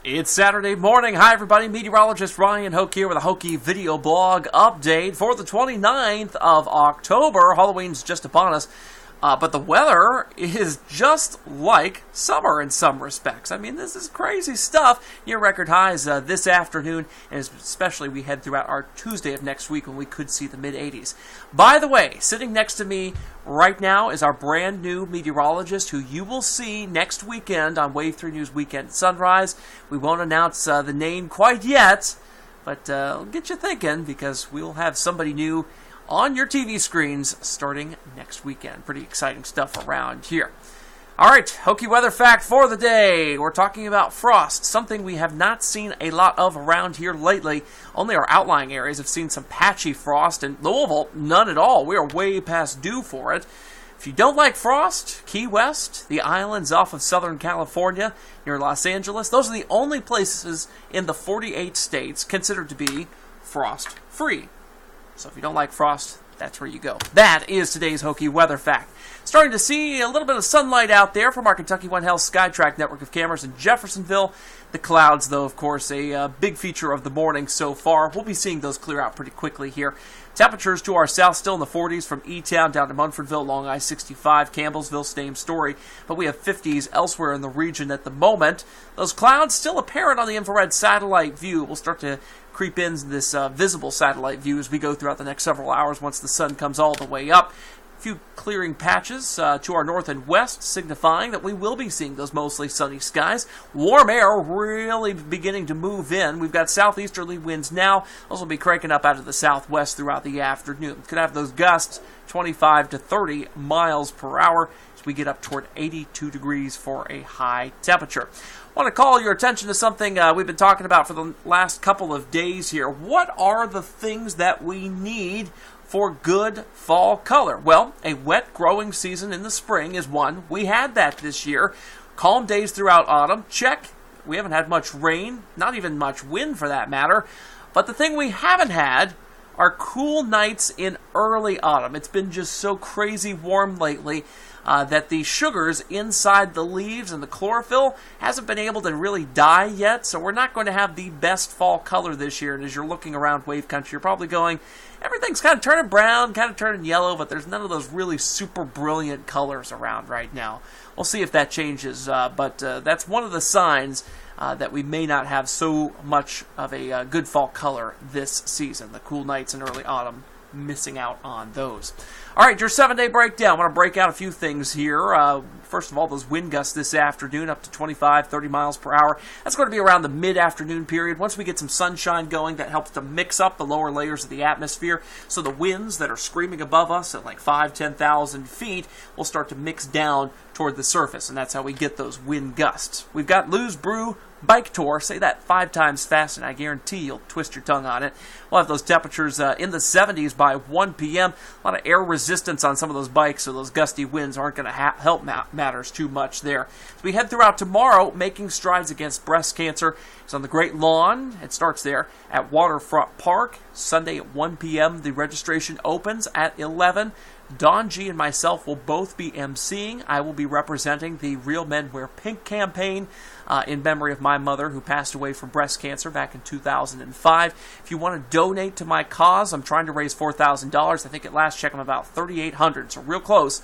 It's Saturday morning. Hi, everybody. Meteorologist Ryan Hoke here with a Hokey video blog update for the 29th of October. Halloween's just upon us. But the weather is just like summer in some respects. I mean, this is crazy stuff. Near record highs this afternoon, and especially we head throughout our Tuesday of next week when we could see the mid-80s. By the way, sitting next to me right now is our brand new meteorologist who you will see next weekend on Wave 3 News Weekend Sunrise. We won't announce the name quite yet, but it'll get you thinking because we'll have somebody new on your TV screens starting next weekend. Pretty exciting stuff around here. All right, Hokey weather fact for the day. We're talking about frost, something we have not seen a lot of around here lately. Only our outlying areas have seen some patchy frost, and Louisville, none at all. We are way past due for it. If you don't like frost, Key West, the islands off of Southern California, near Los Angeles, those are the only places in the 48 states considered to be frost-free. So if you don't like frost, that's where you go. That is today's Hokey weather fact. Starting to see a little bit of sunlight out there from our Kentucky One Health SkyTrack network of cameras in Jeffersonville. The clouds, though, of course, a big feature of the morning so far. We'll be seeing those clear out pretty quickly here. Temperatures to our south still in the 40s from E-Town down to Munfordville, along I-65, Campbellsville, same story. But we have 50s elsewhere in the region at the moment. Those clouds still apparent on the infrared satellite view. We'll start to creep in this visible satellite view as we go throughout the next several hours once the sun comes all the way up. A few clearing patches to our north and west, signifying that we will be seeing those mostly sunny skies. Warm air really beginning to move in. We've got southeasterly winds now. Those will be cranking up out of the southwest throughout the afternoon. Could have those gusts 25 to 30 miles per hour as we get up toward 82 degrees for a high temperature. I want to call your attention to something we've been talking about for the last couple of days here. What are the things that we need for good fall color? Well, a wet growing season in the spring is one. We had that this year. Calm days throughout autumn, check. We haven't had much rain, not even much wind for that matter. But the thing we haven't had are cool nights in early autumn. It's been just so crazy warm lately that the sugars inside the leaves and the chlorophyll hasn't been able to really die yet, so we're not going to have the best fall color this year. And as you're looking around wave country, you're probably going, everything's kind of turning brown, kind of turning yellow, but there's none of those really super brilliant colors around right now. We'll see if that changes, but that's one of the signs that we may not have so much of a good fall color this season. The cool nights in early autumn, missing out on those. All right, your 7-day breakdown. I want to break out a few things here. First of all, those wind gusts this afternoon up to 25, 30 miles per hour. That's going to be around the mid-afternoon period. Once we get some sunshine going, that helps to mix up the lower layers of the atmosphere. So the winds that are screaming above us at like 5,000, 10,000 feet will start to mix down toward the surface, and that's how we get those wind gusts. We've got Lou's Brew Bike Tour. Say that 5 times fast, and I guarantee you'll twist your tongue on it. We'll have those temperatures in the 70s by 1 p.m. A lot of air resistance on some of those bikes, so those gusty winds aren't going to help matters too much there. As we head throughout tomorrow, making strides against breast cancer. It's on the Great Lawn. It starts there at Waterfront Park. Sunday at 1 p.m. The registration opens at 11. Don G and myself will both be emceeing. I will be representing the Real Men Wear Pink campaign in memory of my mother who passed away from breast cancer back in 2005. If you want to donate to my cause, I'm trying to raise $4,000. I think at last check I'm about $3,800, so real close.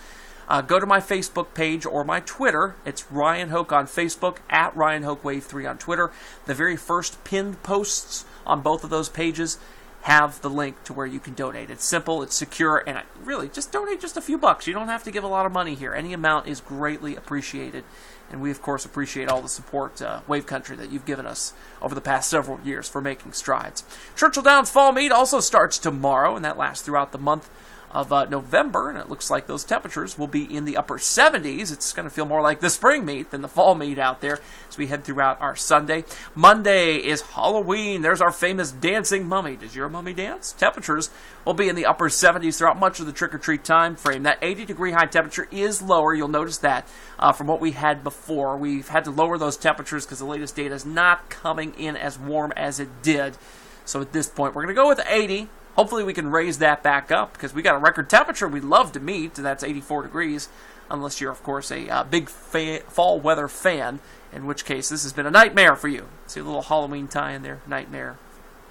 Go to my Facebook page or my Twitter. It's Ryan Hoke on Facebook, at Ryan Hoke Wave 3 on Twitter. The very first pinned posts on both of those pages have the link to where you can donate. It's simple, it's secure, and really, just donate just a few bucks. You don't have to give a lot of money here. Any amount is greatly appreciated, and we, of course, appreciate all the support, Wave Country, that you've given us over the past several years for making strides. Churchill Downs Fall Meet also starts tomorrow, and that lasts throughout the month of November, and it looks like those temperatures will be in the upper 70s. It's going to feel more like the spring meet than the fall meet out there as we head throughout our Sunday. Monday is Halloween. There's our famous dancing mummy. Does your mummy dance? Temperatures will be in the upper 70s throughout much of the trick-or-treat time frame. That 80-degree high temperature is lower. You'll notice that from what we had before. We've had to lower those temperatures because the latest data is not coming in as warm as it did. So at this point, we're going to go with 80. Hopefully we can raise that back up because we got a record temperature we'd love to meet, and that's 84 degrees, unless you're, of course, a big fall weather fan in which case this has been a nightmare for you. See a little Halloween tie in there? Nightmare.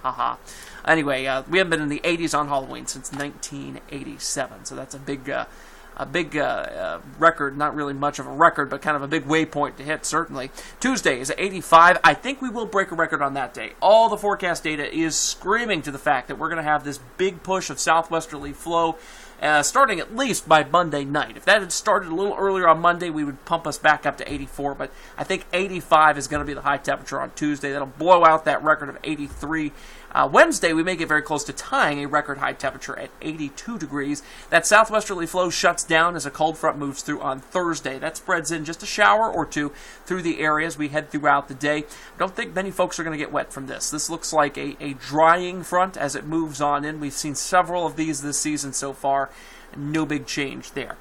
Haha. Anyway, we haven't been in the 80s on Halloween since 1987, so that's a big record. Not really much of a record, but kind of a big waypoint to hit, certainly. Tuesday is 85. I think we will break a record on that day. All the forecast data is screaming to the fact that we're going to have this big push of southwesterly flow starting at least by Monday night. If that had started a little earlier on Monday, we would pump us back up to 84, but I think 85 is going to be the high temperature on Tuesday. That'll blow out that record of 83. Wednesday, we may get very close to tying a record high temperature at 82 degrees. That southwesterly flow shuts down as a cold front moves through on Thursday. That spreads in just a shower or two through the area as we head throughout the day. I don't think many folks are going to get wet from this. This looks like a drying front as it moves on in. We've seen several of these this season so far. No big change there.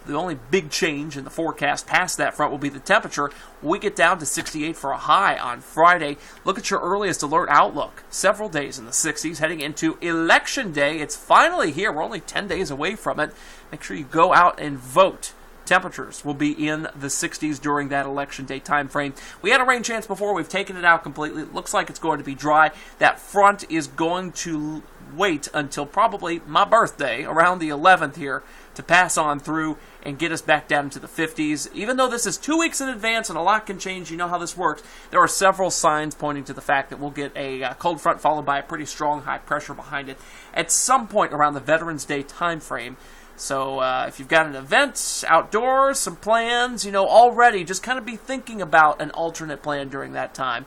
The only big change in the forecast past that front will be the temperature. We get down to 68 for a high on Friday. Look at your earliest alert outlook. Several days in the 60s heading into Election Day. It's finally here. We're only 10 days away from it. Make sure you go out and vote. Temperatures will be in the 60s during that Election Day time frame. We had a rain chance before. We've taken it out completely. It looks like it's going to be dry. That front is going to wait until probably my birthday, around the 11th here, to pass on through and get us back down into the 50s. Even though this is 2 weeks in advance and a lot can change, you know how this works, there are several signs pointing to the fact that we'll get a cold front followed by a pretty strong high pressure behind it at some point around the Veterans Day time frame. So if you've got an event, outdoors, some plans, already, just kind of be thinking about an alternate plan during that time,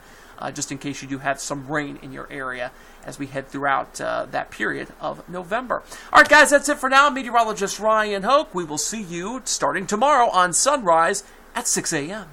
just in case you do have some rain in your area as we head throughout that period of November. All right, guys, that's it for now. Meteorologist Ryan Hoke. We will see you starting tomorrow on Sunrise at 6 a.m.